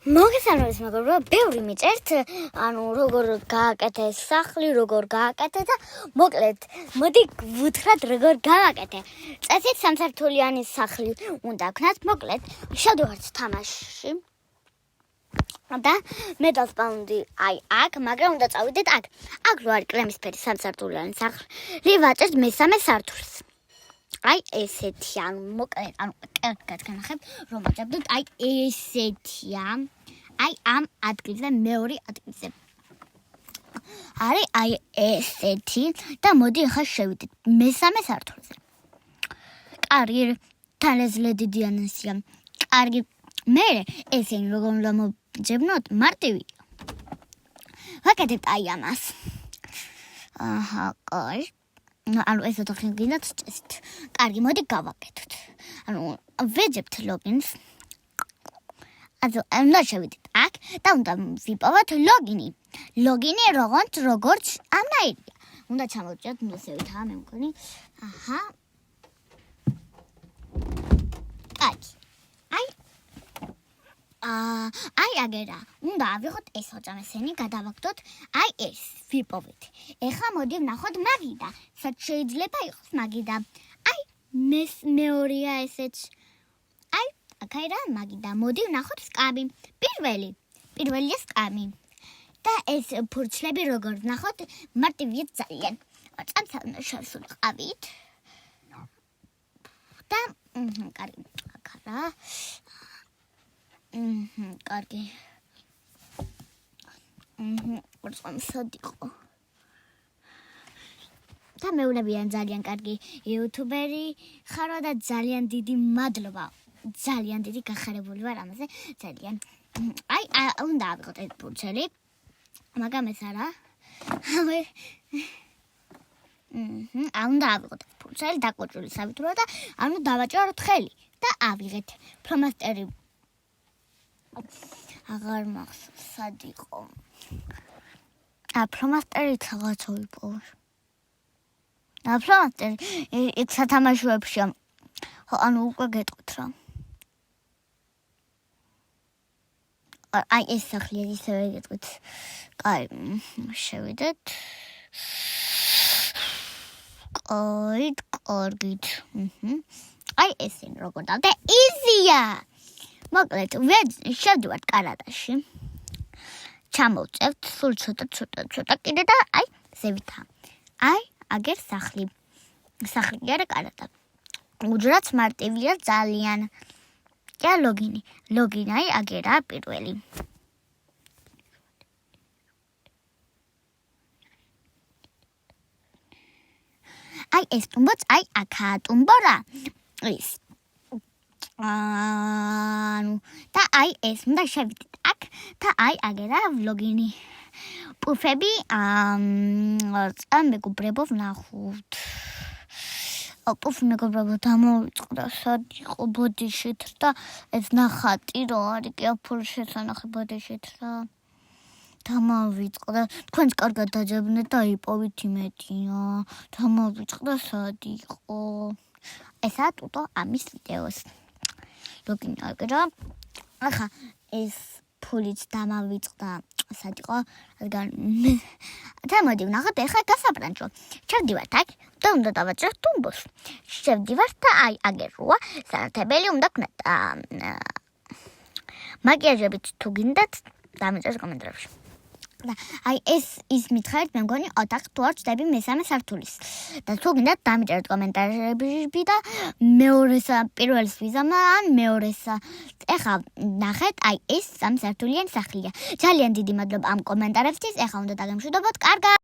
მოგესალმებით მეგობრებო, ბევრი მიწერთ, როგორ გააკეთე სახლი, როგორ გააკეთე და მოკლედ, მოდი ვუთხრათ როგორ გავაკეთე. წესით სამსართულიანი სახლი უნდა გქნათ, მოკლედ, შევდივართ თამაშში. და მე დავსპავნდი აქ, მაგრამ უნდა წავიდეთ აქ. აქ რო არის კრემისფერი სამსართულიანი სახლი, ვაჭერთ მესამე სართულს. ესეთი, მოკლედ, კერპად განახებ, რომ ვაჭებდით, ესეთია. ამ ადგილზე მეორე ადგილზე. არის ესეთი და მოდი ახლა შევიდეთ მესამე სართულზე. კარგი, თან ეს ლედიდიანესია. კარგი, მე ესენი როგორ უნდა მოვიძებნოთ, მარტივია. ვაკეთებთ ამას. კარგი. ეს ოთახი გინდათ წესით. კარგი, მოდი გავაკეთოთ. ვეძებთ ლოგინს. უნდა შევიდეთ აქ და უნდა ვიპოვოთ ლოგინი. ლოგინი როგორც ამნაირია. უნდა ჩამოვჭერთ მოსევითა მე მგონი. კარგი. აგერა. უნდა ავიღოთ ეს ოჯამესენი, გადავაგდოთ ეს ვიპოვეთ. ეხლა მოდი ვნახოთ მაგიდა. სად შეიძლება იყოს მაგიდა? მეორეა ესეც. აქა მაგიდა. მოდი ვნახოთ სკამი. პირველია სკამი. და ეს ფურცლები როგორ ვნახოთ, მარტივია ძალიან. წამსა უნდა შევსულიყავით. და კარგი. აქა რა. კარგი. სად იყო? და მეულებიან ძალიან კარგი იუთუბერი ხარო და ძალიან დიდი მადლობა. ძალიან დიდი გახარებული ვარ ამაზე. ძალიან. უნდა ავიღოთ ეს ფურცელი. მაგრამ ეს არა. უნდა ავიღოთ ეს ფურცელი დაკოჭული სავითრო და დავაჭეროთ ხელი და ავიღეთ ფლომასტერი. აღარ მახსოვს სად იყო. ფლომასტერით რაღაცა ვიპოვე. ფლომასტერი ეს სათამაშოებშია. უკვე გეტყვით რა. ეს სახლია ისევე გეტყვით. შევიდეთ. კარგით. ესენი როგორ და იზია. მოკლედ, შევდივართ კარადაში. ჩამოვწევთ სულ ცოტა კიდე და ზევითა. აგერ სახლი. სახლი არა კარადა. უჯრაც მარტივია ძალიან. და ლოგინი. ლოგინი აგერა პირველი. ეს ტუმბოც აქაა ტუმბო რა. ეს და ეს უნდა შევიდეთ აქ და აგერა ლოგინი. პუფები მეგობრებო ვნახოთ. პუფი მეგობრებო დამოვიწყდა სად იყო ბოდიშით და ეს ნახატი რო არის კი აფულ შესანახი ბოდიშით რა. დამოვიწყდა. თქვენც კარგად დაჯებნეთ და იპოვით იმედია. დამოვიწყდა სად იყო. ესაა ტუტო ამის ვიდეოს. ლოგინი აგერა. ახლა ეს ფულით დამავიწყდა სად იყო, რადგან და მოდი ვნახოთ ახლა გასაბრანჭო. შევდივართ აქ და უნდა დავაჭერთ ტუმბოს. შევდივართ და აგერ როა სანათებელი უნდა გქნათ. მაკიაჟებით თუ გინდათ დამეწერთ კომენტარებში. და ეს ის მითხარით მე მგონი ოთახ თუ არ ჩდები მესამე სართულის. და თუ გინდათ დამეწერთ კომენტარებში და მეორესა პირველს ვიზამა ან მეორესა. ეხლა ნახეთ ეს სამსართულიანი სახლია. ძალიან დიდი მადლობა ამ კომენტარებისთვის. ეხლა უნდა დაგემშვიდობოთ. კარგად.